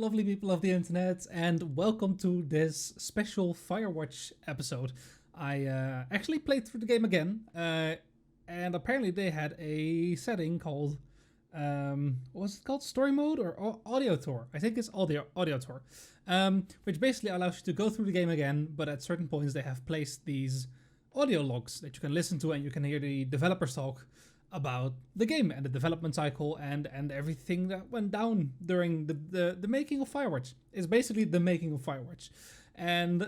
lovely people of the internet, and welcome to this special Firewatch episode. I actually played through the game again, and apparently they had a setting called, what was it called? Story mode or Audiotour? I think it's Audiotour, which basically allows you to go through the game again, but at certain points they have placed these audio logs that you can listen to, and you can hear the developers talk about the game and the development cycle and everything that went down during the making of Firewatch. It's basically the making of Firewatch. And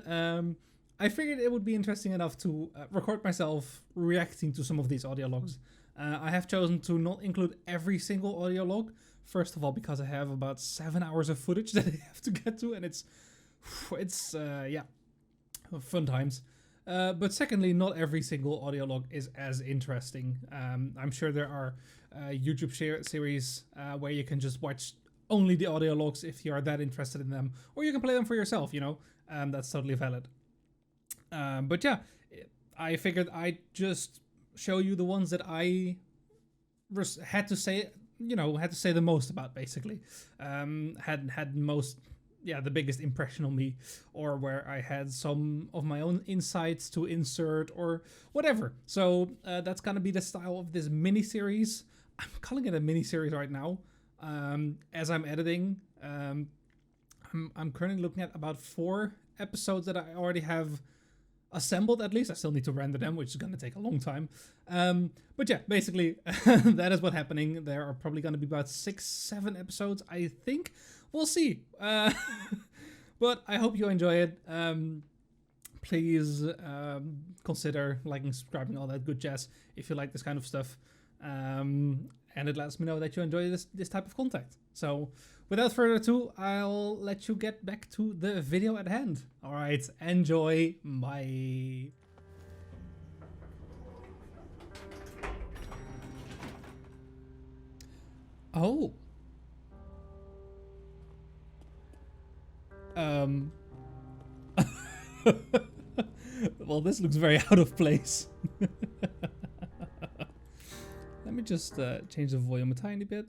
I figured it would be interesting enough to record myself reacting to some of these audio logs. I have chosen to not include every single audio log. First of all, because I have about 7 hours of footage that I have to get to, and it's fun times. But secondly, not every single audio log is as interesting. I'm sure there are YouTube series where you can just watch only the audio logs if you are that interested in them, or you can play them for yourself, you know, that's totally valid. But yeah, I figured I'd just show you the ones that I had to say the most about, basically. Had most... the biggest impression on me, or where I had some of my own insights to insert or whatever. So that's gonna be the style of this mini-series. I'm calling it a mini-series right now. As I'm editing, I'm currently looking at about 4 episodes that I already have assembled. At least I still need to render them, which is gonna take a long time. But yeah, basically that is what's happening. There are probably gonna be about 6-7 episodes, I think. We'll see. But I hope you enjoy it. Please consider liking, subscribing, all that good jazz if you like this kind of stuff. And it lets me know that you enjoy this type of content. So without further ado, I'll let you get back to the video at hand. All right, enjoy. Bye. Oh. Well, this looks very out of place. Let me just change the volume a tiny bit.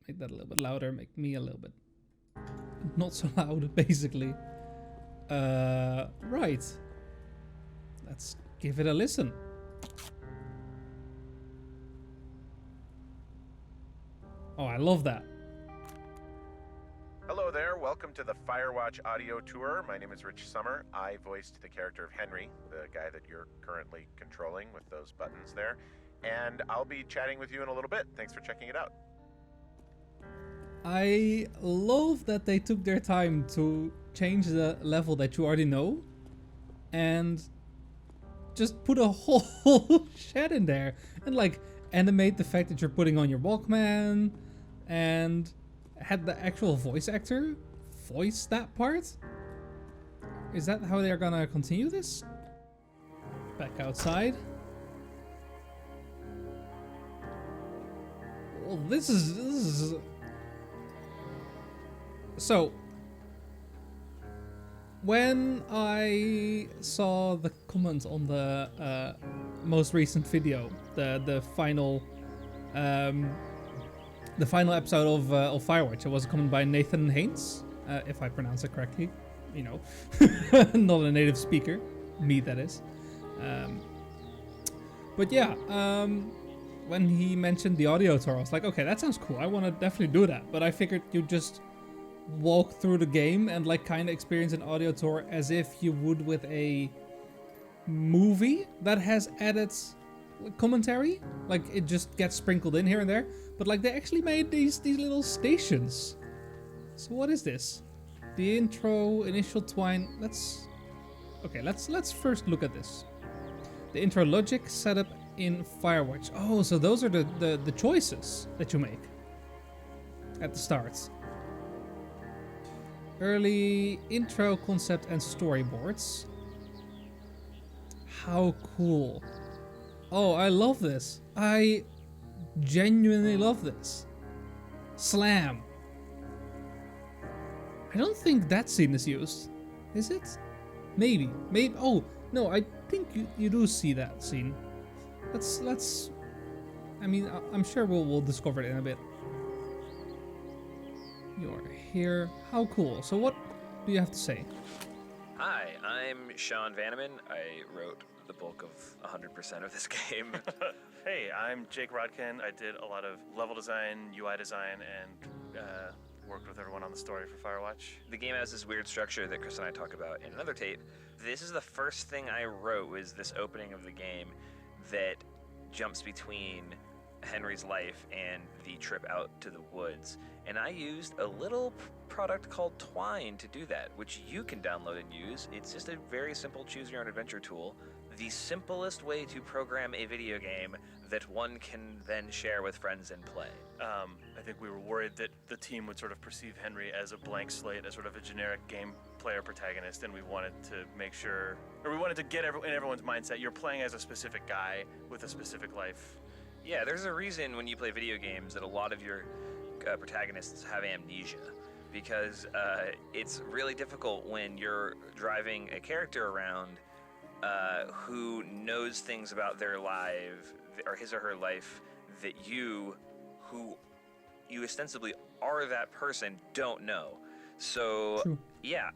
Make that a little bit louder. Make me a little bit not so loud, basically. Right. Let's give it a listen. Oh, I love that. Hello there, welcome to the Firewatch Audiotour. My name is Rich Summer. I voiced the character of Henry, the guy that you're currently controlling with those buttons there. And I'll be chatting with you in a little bit. Thanks for checking it out. I love that they took their time to change the level that you already know and just put a whole shed in there and like animate the fact that you're putting on your Walkman and had the actual voice actor voice that part. Is that how they're gonna continue this? Back outside. Well, this is so when I saw the comment on the most recent video, the final episode of Firewatch, it was a comment by Nathan Haynes, if I pronounce it correctly, you know, not a native speaker, me that is. But yeah, when he mentioned the Audiotour, I was like, okay, that sounds cool. I want to definitely do that. But I figured you'd just walk through the game and like kind of experience an Audiotour as if you would with a movie that has added commentary. Like it just gets sprinkled in here and there. But like they actually made these little stations. So what is this? The intro, initial twine. Let's first look at this. The intro logic setup in Firewatch. Oh, so those are the choices that you make at the start. Early intro concept and storyboards. How cool. Oh, I love this. I genuinely love this. Slam. I don't think that scene is used. Is it? Maybe. Oh, no, I think you do see that scene. Let's... I mean, I'm sure we'll discover it in a bit. You're here. How cool. So what do you have to say? Hi, I'm Sean Vanneman. I wrote the bulk of 100% of this game. Hey, I'm Jake Rodkin. I did a lot of level design, UI design, and worked with everyone on the story for Firewatch. The game has this weird structure that Chris and I talk about in another tape. This is the first thing I wrote, was this opening of the game that jumps between Henry's life and the trip out to the woods. And I used a little product called Twine to do that, which you can download and use. It's just a very simple choose your own adventure tool. The simplest way to program a video game that one can then share with friends and play. I think we were worried that the team would sort of perceive Henry as a blank slate, as sort of a generic game player protagonist, and we wanted to make sure, or we wanted to get in everyone's mindset, you're playing as a specific guy with a specific life. Yeah, there's a reason when you play video games that a lot of your protagonists have amnesia, because it's really difficult when you're driving a character around who knows things about their life, or his or her life, that you, who you ostensibly are that person, don't know. So, True. yeah,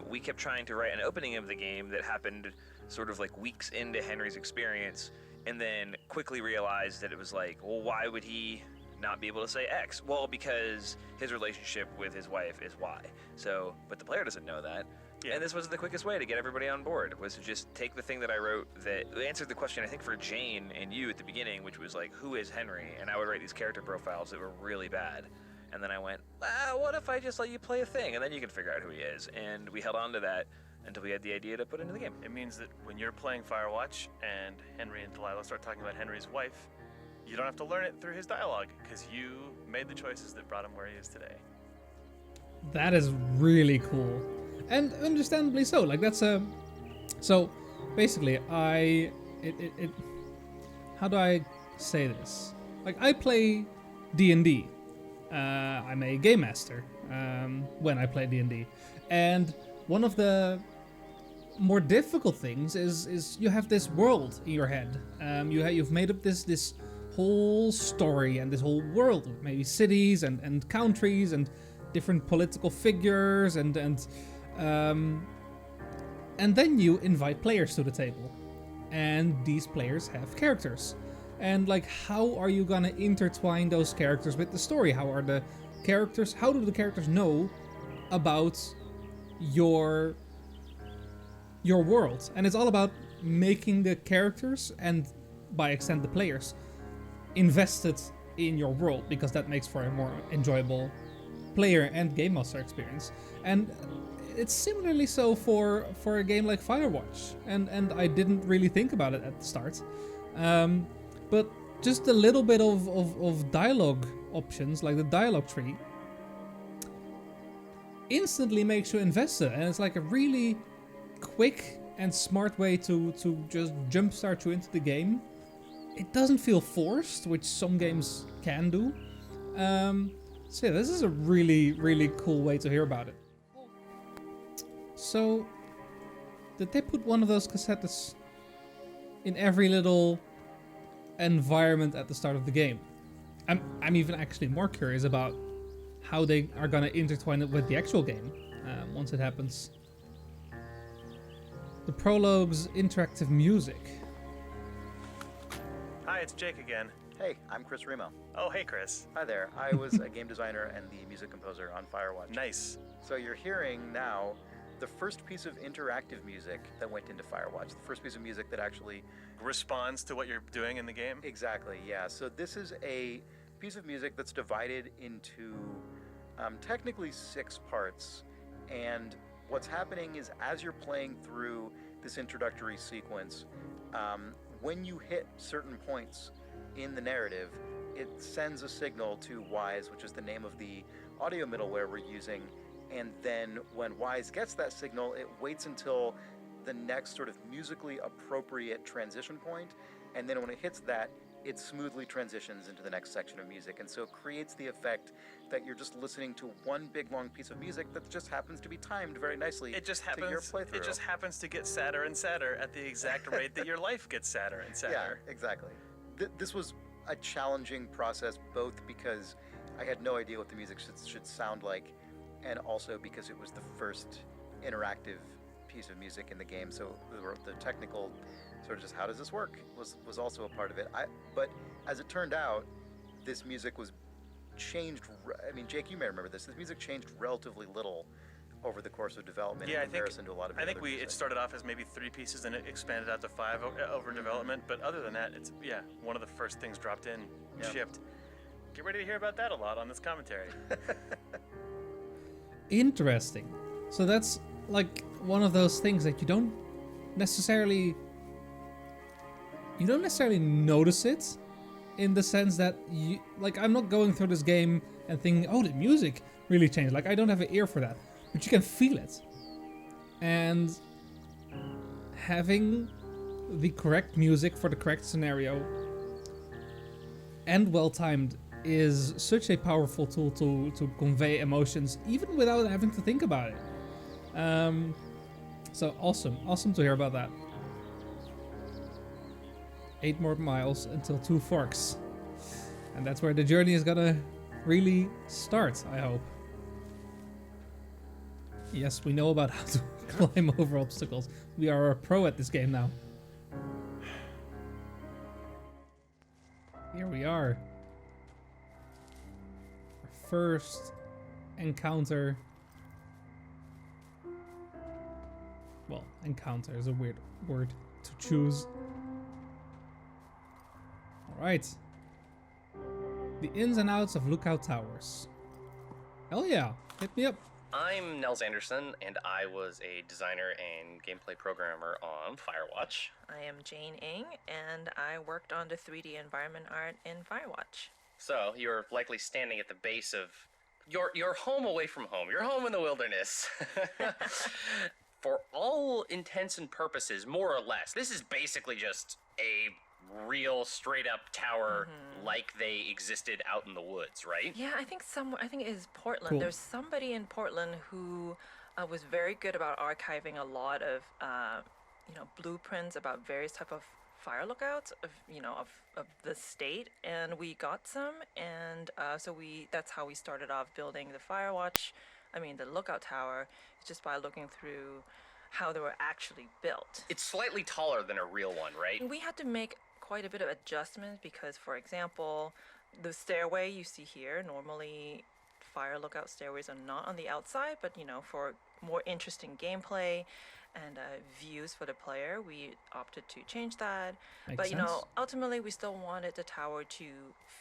we kept trying to write an opening of the game that happened sort of like weeks into Henry's experience, and then quickly realized that it was like, well, why would he not be able to say X? Well, because his relationship with his wife is Y. So, but the player doesn't know that. Yeah. And this was the quickest way to get everybody on board, was to just take the thing that I wrote that answered the question, I think, for Jane and you at the beginning, which was like, who is Henry? And I would write these character profiles that were really bad. And then I went, what if I just let you play a thing, and then you can figure out who he is? And we held on to that until we had the idea to put into the game. It means that when you're playing Firewatch and Henry and Delilah start talking about Henry's wife, you don't have to learn it through his dialogue, because you made the choices that brought him where he is today. That is really cool. And understandably so. Like, that's a... So, basically, how do I say this? Like, I play D&D. I'm a game master when I play D&D. And one of the more difficult things is you have this world in your head. You've made up this whole story and this whole world, maybe cities and countries and different political figures, and then you invite players to the table, and these players have characters. And like, how are you gonna intertwine those characters with the story? How do the characters know about your world? And it's all about making the characters, and by extent the players, invested in your world, because that makes for a more enjoyable player and game master experience. And it's similarly so for a game like Firewatch, and I didn't really think about it at the start, but just a little bit of dialogue options, like the dialogue tree, instantly makes you invested, and it's like a really quick and smart way to just jumpstart you into the game. It doesn't feel forced, which some games can do. So yeah, this is a really, really cool way to hear about it. So, did they put one of those cassettes in every little environment at the start of the game? I'm even actually more curious about how they are gonna intertwine it with the actual game once it happens. The Prologue's interactive music. Hi, it's Jake again. Hey, I'm Chris Remo. Oh, hey, Chris. Hi there. I was a game designer and the music composer on Firewatch. Nice. So you're hearing now the first piece of interactive music that went into Firewatch. The first piece of music that actually Responds to what you're doing in the game? Exactly, yeah. So this is a piece of music that's divided into technically 6 parts. And what's happening is, as you're playing through this introductory sequence, when you hit certain points in the narrative, it sends a signal to Wise, which is the name of the audio middleware we're using. And then when Wise gets that signal, it waits until the next sort of musically appropriate transition point. And then when it hits that, it smoothly transitions into the next section of music. And so it creates the effect that you're just listening to one big long piece of music that just happens to be timed very nicely It just to your happens. playthrough. It just happens to get sadder and sadder at the exact rate that your life gets sadder and sadder. Yeah, exactly. This was a challenging process, both because I had no idea what the music should sound like, and also because it was the first interactive piece of music in the game. So the technical sort of just how does this work was also a part of it. But as it turned out, this music was changed. I mean, Jake, you may remember this. This music changed relatively little over the course of development in comparison to a lot of. I think it started off as maybe 3 pieces, and it expanded out to 5 over development. But other than that, it's one of the first things dropped in, shipped. Get ready to hear about that a lot on this commentary. Interesting. So that's like one of those things that you don't necessarily notice it, in the sense that I'm not going through this game and thinking, oh, the music really changed. Like, I don't have an ear for that, but you can feel it. And having the correct music for the correct scenario and well timed is such a powerful tool to convey emotions, even without having to think about it. So awesome to hear about that. 8 more miles until 2 Forks, and that's where the journey is gonna really start, I hope. Yes, we know about how to climb over obstacles. We are a pro at this game now. Here we are. Our first encounter. Well, encounter is a weird word to choose. Alright. The ins and outs of Lookout Towers. Hell yeah, hit me up. I'm Nels Anderson, and I was a designer and gameplay programmer on Firewatch. I am Jane Ng, and I worked on the 3D environment art in Firewatch. So, you're likely standing at the base of your home away from home. Your home in the wilderness. For all intents and purposes, more or less, this is basically just a real straight-up tower like they existed out in the woods, right? Yeah, I think it is Portland. Cool. There's somebody in Portland who was very good about archiving a lot of blueprints about various type of fire lookouts of the state, and we got some, and that's how we started off building the lookout tower, just by looking through how they were actually built. It's slightly taller than a real one, right? We had to make quite a bit of adjustments because, for example, the stairway you see here, normally fire lookout stairways are not on the outside, but for more interesting gameplay and views for the player, we opted to change that. Makes sense. Ultimately we still wanted the tower to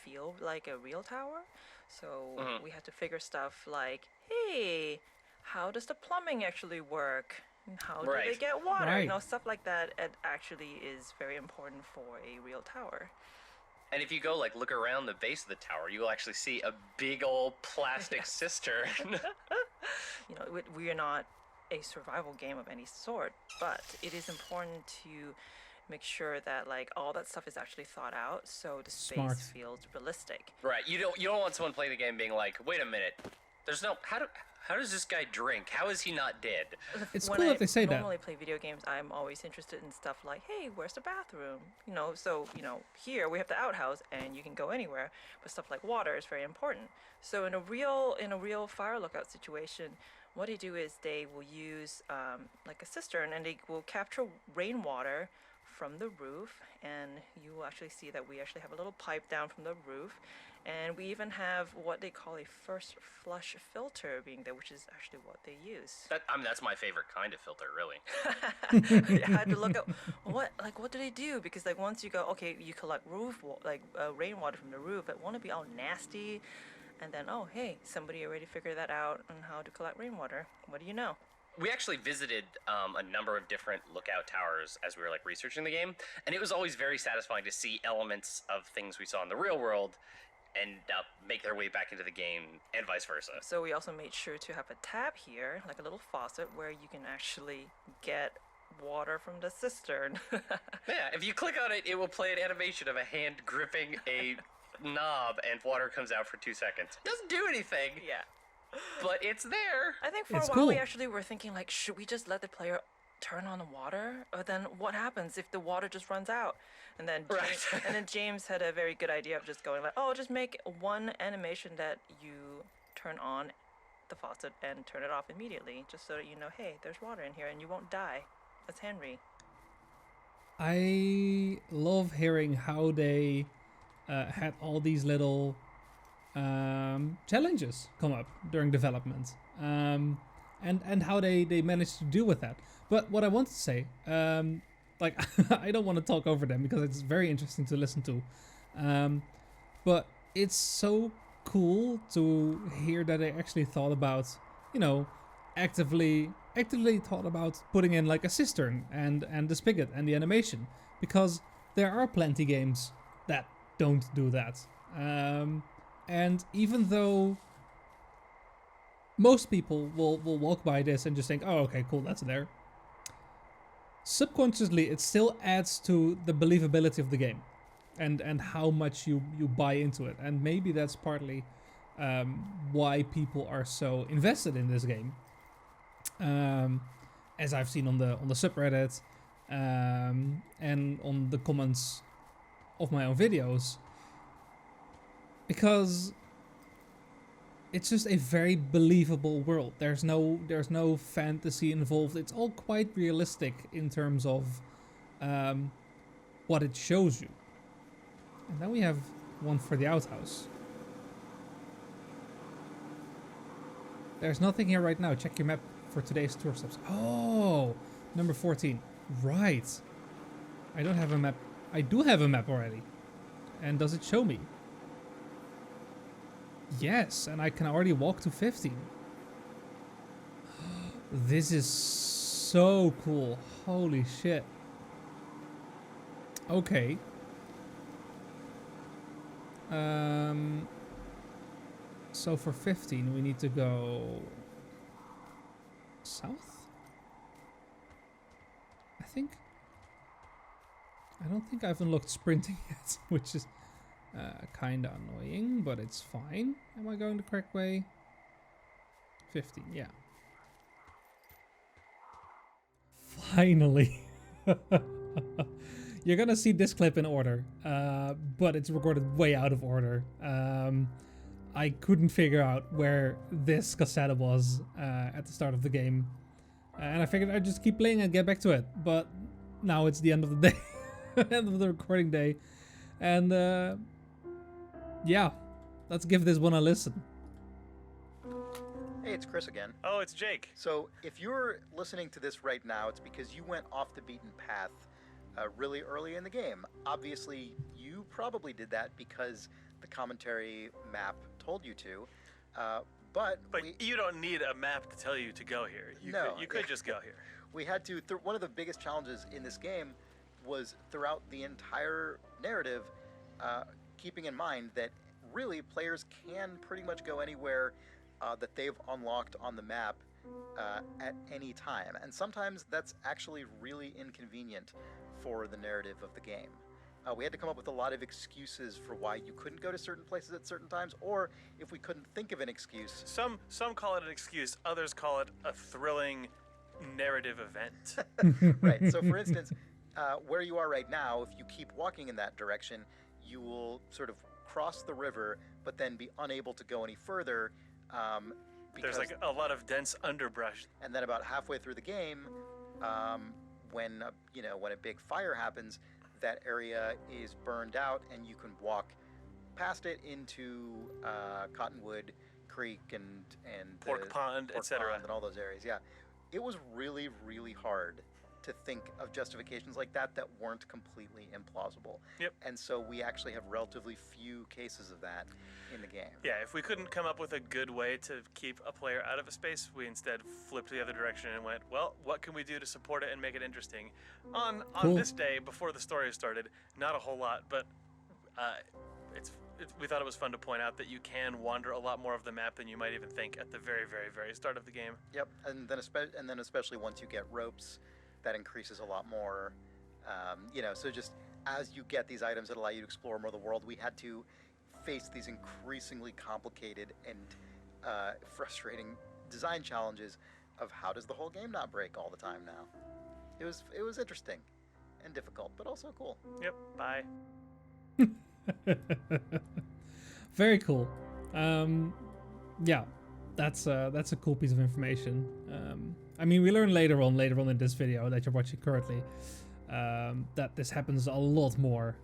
feel like a real tower, so we had to figure stuff like, hey, how does the plumbing actually work? How do they get water? Right. Stuff like that. It actually is very important for a real tower. And if you go look around the base of the tower, you will actually see a big old plastic cistern. We are not a survival game of any sort, but it is important to make sure that all that stuff is actually thought out, so the space feels realistic. Right. You don't want someone playing the game being like, wait a minute, there's no how does this guy drink? How is he not dead? It's cool that they say that. When I normally play video games, I'm always interested in stuff like, hey, where's the bathroom? Here we have the outhouse and you can go anywhere, but stuff like water is very important. So in a real fire lookout situation, what they do is they will use a cistern, and they will capture rainwater from the roof, and you will actually see that we actually have a little pipe down from the roof. And we even have what they call a first flush filter being there, which is actually what they use. That's my favorite kind of filter, really. I had to look at what do they do? Because once you go, okay, you collect rainwater from the roof, it won't be all nasty. And then, oh, hey, somebody already figured that out on how to collect rainwater. What do you know? We actually visited a number of different lookout towers as we were researching the game, and it was always very satisfying to see elements of things we saw in the real world and make their way back into the game, and vice versa. So we also made sure to have a tab here, like a little faucet, where you can actually get water from the cistern. Yeah, if you click on it, it will play an animation of a hand gripping a knob, and water comes out for 2 seconds. Doesn't do anything. Yeah. But it's there. I think for a while we actually were thinking, should we just let the player turn on the water? Or then what happens if the water just runs out? And then James had a very good idea of just going just make one animation that you turn on the faucet and turn it off immediately, just so that you know, hey, there's water in here and you won't die. That's Henry. I love hearing how they had all these little challenges come up during development, and how they managed to deal with that. But what I want to say, like, I don't want to talk over them because it's very interesting to listen to, but it's so cool to hear that they actually thought about, actively thought about putting in like a cistern and the spigot and the animation, because there are plenty games that don't do that. And even though most people will walk by this and just think, oh, okay, cool, that's there, subconsciously it still adds to the believability of the game and how much you buy into it. And maybe that's partly why people are so invested in this game. As I've seen on the subreddit and on the comments of my own videos, because it's just a very believable world. There's no fantasy involved. It's all quite realistic in terms of what it shows you. And then we have one for the outhouse. There's nothing here right now. Check your map for today's tour steps. Oh, number 14. Right. I don't have a map. I do have a map already. And does it show me? Yes, and I can already walk to 15. This is so cool. Holy shit. Okay. So for 15 we need to go south, I think. I don't think I've unlocked sprinting yet, which is kinda annoying, but it's fine. Am I going the correct way? 15, yeah. Finally. You're gonna see this clip in order, but it's recorded way out of order. I couldn't figure out where this cassette was at the start of the game, and I figured I'd just keep playing and get back to it. But now it's the end of the day, end of the recording day, and yeah, let's give this one a listen. Hey, it's Chris again. Oh, it's Jake. So if you're listening to this right now, it's because you went off the beaten path really early in the game. Obviously, you probably did that because the commentary map told you to, but you don't need a map to tell you to go here. You could just go here. We had to. One of the biggest challenges in this game was throughout the entire narrative, keeping in mind that really players can pretty much go anywhere that they've unlocked on the map at any time, and sometimes that's actually really inconvenient for the narrative of the game. We had to come up with a lot of excuses for why you couldn't go to certain places at certain times, or if we couldn't think of an excuse. Some call it an excuse, others call it a thrilling narrative event. Right, so for instance, where you are right now, if you keep walking in that direction, you will sort of cross the river, but then be unable to go any further. There's like a lot of dense underbrush. And then about halfway through the game, when a big fire happens, that area is burned out, and you can walk past it into Cottonwood Creek and Pork Pond, etc. And all those areas. Yeah, it was really, really hard to think of justifications like that weren't completely implausible. Yep. And so we actually have relatively few cases of that in the game. Yeah, if we couldn't come up with a good way to keep a player out of a space, we instead flipped the other direction and went, well, what can we do to support it and make it interesting? On Cool. this day, before the story started, not a whole lot, but we thought it was fun to point out that you can wander a lot more of the map than you might even think at the very, very, very start of the game. Yep, and then especially once you get ropes, that increases a lot more. So just as you get these items that allow you to explore more of the world, we had to face these increasingly complicated and frustrating design challenges of how does the whole game not break all the time now. It was interesting and difficult, but also cool. Yep, bye. Very cool. Yeah, that's a cool piece of information. I mean, we learn later on in this video that you're watching currently that this happens a lot more,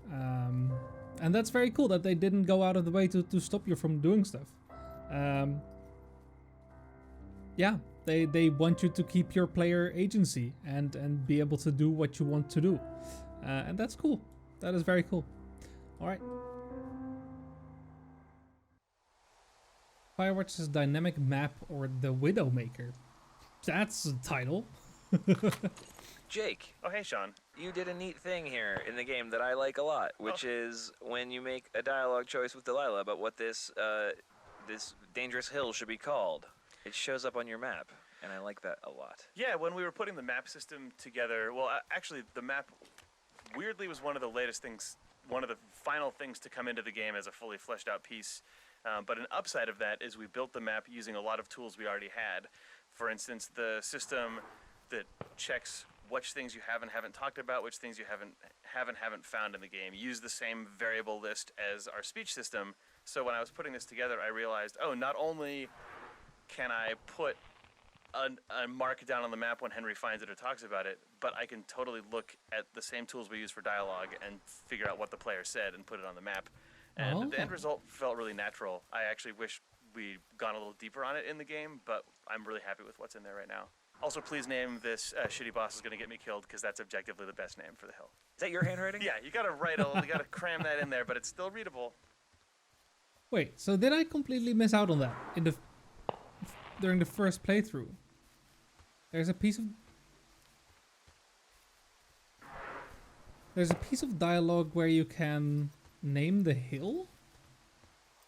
and that's very cool that they didn't go out of the way to stop you from doing stuff. Yeah, they want you to keep your player agency and be able to do what you want to do, and that's cool. That is very cool. All right. Firewatch's dynamic map, or the Widowmaker. That's the title. Jake, Oh, hey, Sean. you did a neat thing here in the game that I like a lot, which is when you make a dialogue choice with Delilah about what this this dangerous hill should be called. It shows up on your map, and I like that a lot. Yeah, when we were putting the map system together, well, actually, the map weirdly was one of the latest things, one of the final things to come into the game as a fully fleshed out piece. But an upside of that is we built the map using a lot of tools we already had. For instance, the system that checks which things you haven't talked about, which things you haven't found in the game, use the same variable list as our speech system. So when I was putting this together, I realized, oh, not only can I put a mark down on the map when Henry finds it or talks about it, but I can totally look at the same tools we use for dialogue and figure out what the player said and put it on the map. And the end result felt really natural. I actually wish we'd gone a little deeper on it in the game, but I'm really happy with what's in there right now. Also, please name this Shitty Boss Is Gonna Get Me Killed, because that's objectively the best name for the hill. Is that your handwriting? Yeah, you gotta cram that in there, but it's still readable. Wait, so did I completely miss out on that during the first playthrough? There's a piece of dialogue where you can name the hill?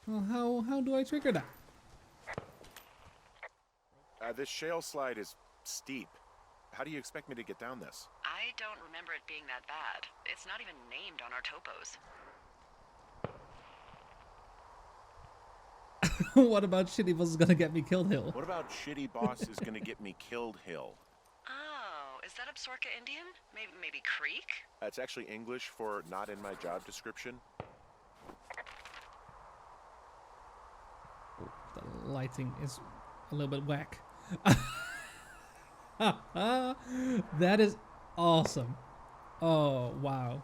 Well, how do I trigger that? This shale slide is steep. How do you expect me to get down this? I don't remember it being that bad. It's not even named on our topos. What about Shitty Boss Is Gonna Get Me Killed hill? What about Shitty Boss Is Gonna Get Me Killed hill? Oh, is that Absorka Indian? Maybe Creek? That's actually English for not in my job description. The lighting is a little bit whack. That is awesome. Oh, wow.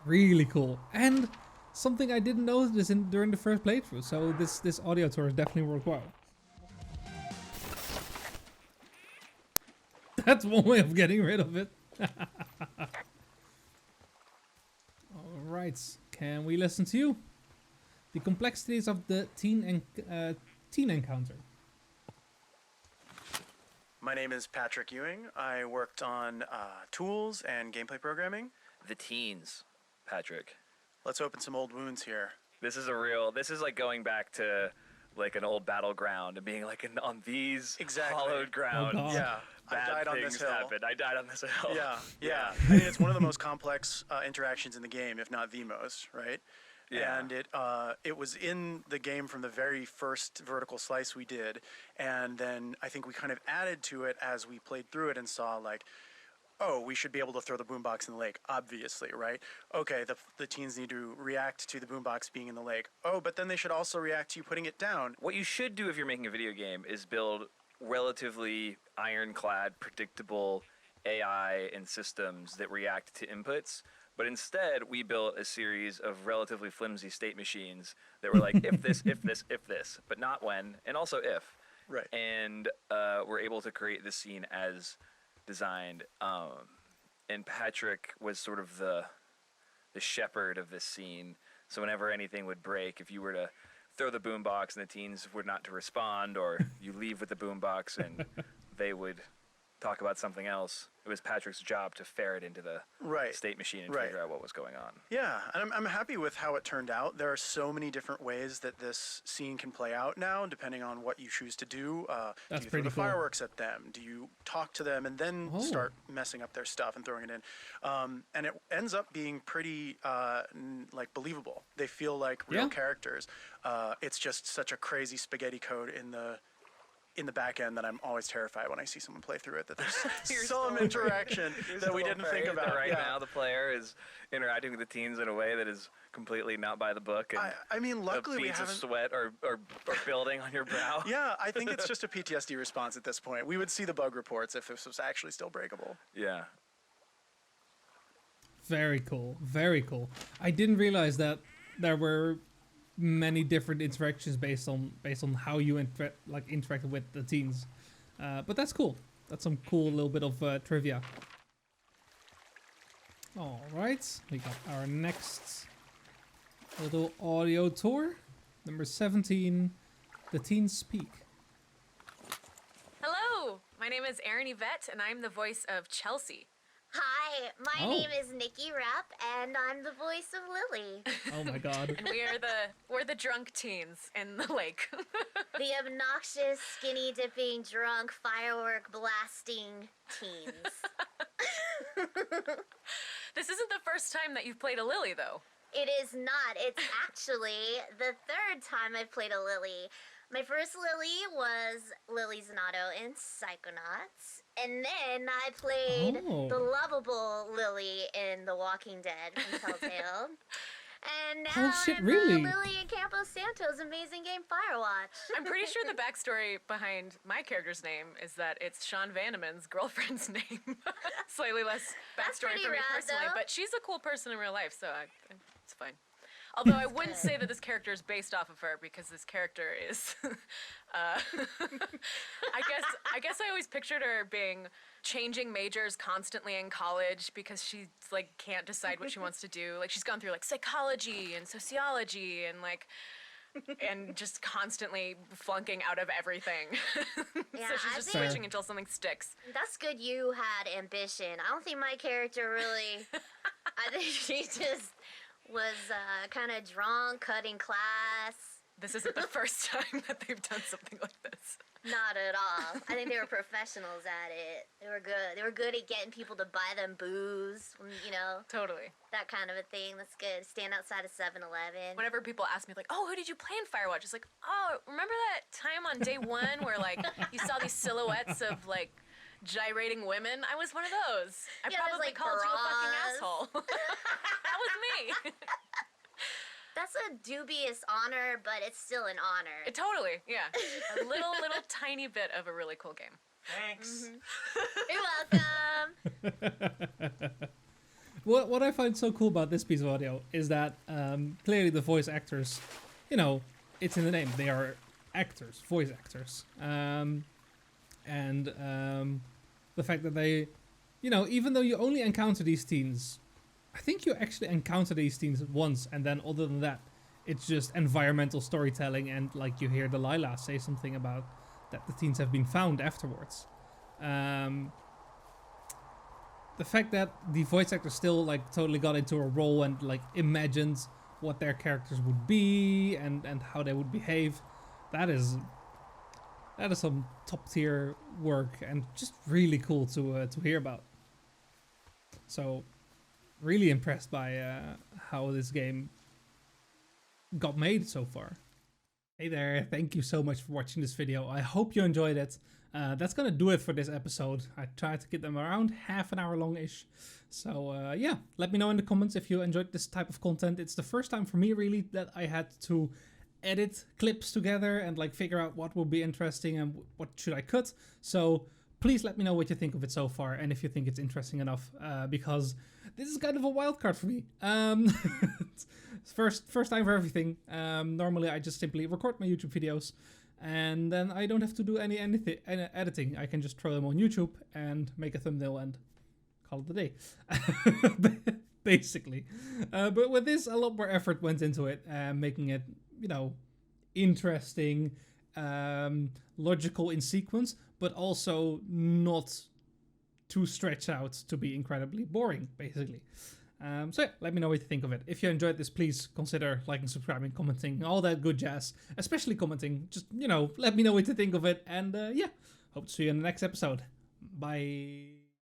Really cool. And something I didn't notice during the first playthrough, so this audio tour is definitely worthwhile. That's one way of getting rid of it. Alright, can we listen to you? The complexities of the teen encounter. My name is Patrick Ewing. I worked on tools and gameplay programming. The teens, Patrick. Let's open some old wounds here. This is like going back to like an old battleground and being like on these hollowed ground. Oh, God. Yeah, I Bad died on things this hill. happened. I died on this hill. Yeah. I mean, it's one of the most complex interactions in the game, if not the most, right? Yeah. And it was in the game from the very first vertical slice we did, and then I think we kind of added to it as we played through it and saw like, oh, we should be able to throw the boombox in the lake, obviously, right? Okay, the teens need to react to the boombox being in the lake. Oh, but then they should also react to you putting it down. What you should do if you're making a video game is build relatively ironclad, predictable AI and systems that react to inputs. But instead, we built a series of relatively flimsy state machines that were like, if this, if this, if this, but not when, and also if. Right. And we're able to create this scene as designed. And Patrick was sort of the shepherd of this scene. So whenever anything would break, if you were to throw the boombox and the teens were not to respond, or you leave with the boombox and they would talk about something else, it was Patrick's job to ferret into the state machine and figure out what was going on. Yeah, and I'm happy with how it turned out. There are so many different ways that this scene can play out now, depending on what you choose to do. That's do you pretty throw the cool. fireworks at them? Do you talk to them and then start messing up their stuff and throwing it in? And it ends up being pretty like believable. They feel like real characters. It's just such a crazy spaghetti code in the back end that I'm always terrified when I see someone play through it, that there's some interaction that we didn't think about. Right now, the player is interacting with the teens in a way that is completely not by the book. And I mean, luckily we beads of haven't. sweat are building on your brow. Yeah, I think it's just a PTSD response at this point. We would see the bug reports if this was actually still breakable. Yeah. Very cool. Very cool. I didn't realize that there were many different interactions based on how you interacted with the teens. But that's cool. That's some cool little bit of trivia. All right, we got our next little audio tour, number 17. The teens speak. Hello, my name is Erin Yvette, and I'm the voice of Chelsea. Hi, my name is Nikki Rapp, and I'm the voice of Lily. Oh my god. And we're the drunk teens in the lake. The obnoxious, skinny dipping, drunk, firework blasting teens. This isn't the first time that you've played a Lily, though. It is not. It's actually the third time I've played a Lily. My first Lily was Lily Zanotto in Psychonauts. And then I played the lovable Lily in The Walking Dead from Telltale. And now I'm Lily in Campos Santos' amazing game Firewatch. I'm pretty sure the backstory behind my character's name is that it's Sean Vanneman's girlfriend's name. Slightly less backstory for me personally, but she's a cool person in real life, so it's fine. Although I wouldn't say that this character is based off of her, because this character is, I guess I always pictured her being changing majors constantly in college because she like can't decide what she wants to do. Like she's gone through like psychology and sociology and like, and just constantly flunking out of everything. Yeah, so she's just switching until something sticks. That's good you had ambition. I don't think my character really, I think she just was kind of drunk, cutting class. This isn't the first time that they've done something like this. Not at all. I think they were professionals at it. They were good. They were good at getting people to buy them booze, you know. Totally. That kind of a thing. That's good. Stand outside of 7-Eleven. Whenever people ask me, like, oh, who did you play in Firewatch? It's like, oh, remember that time on day one where, like, you saw these silhouettes of, like, gyrating women? I was one of those. I probably called you a fucking asshole. That was me. That's a dubious honor, but it's still an honor. Totally, yeah. A little tiny bit of a really cool game. Thanks. You're welcome. What I find so cool about this piece of audio is that clearly the voice actors, you know, it's in the name. They are actors, voice actors. And the fact that they, you know, even though you only encounter these teens, I think you actually encounter these teens once, and then other than that, it's just environmental storytelling, and like you hear Delilah say something about that the teens have been found afterwards. The fact that the voice actors still like totally got into a role and like imagined what their characters would be and how they would behave, that is some top tier work and just really cool to hear about. So really impressed by how this game got made so far. Hey there, thank you so much for watching this video. I hope you enjoyed it. That's gonna do it for this episode. I tried to get them around half an hour long-ish. So yeah, let me know in the comments if you enjoyed this type of content. It's the first time for me really that I had to edit clips together and like figure out what would be interesting and what should I cut. So please let me know what you think of it so far and if you think it's interesting enough, because this is kind of a wild card for me. First time for everything. Normally I just simply record my YouTube videos and then I don't have to do any editing. I can just throw them on YouTube and make a thumbnail and call it a day. Basically. But with this, a lot more effort went into it, making it, you know, interesting, logical in sequence, but also not too stretched out to be incredibly boring, basically. So yeah, let me know what you think of it. If you enjoyed this, please consider liking, subscribing, commenting, all that good jazz. Especially commenting. Just, you know, let me know what you think of it. And yeah, hope to see you in the next episode. Bye.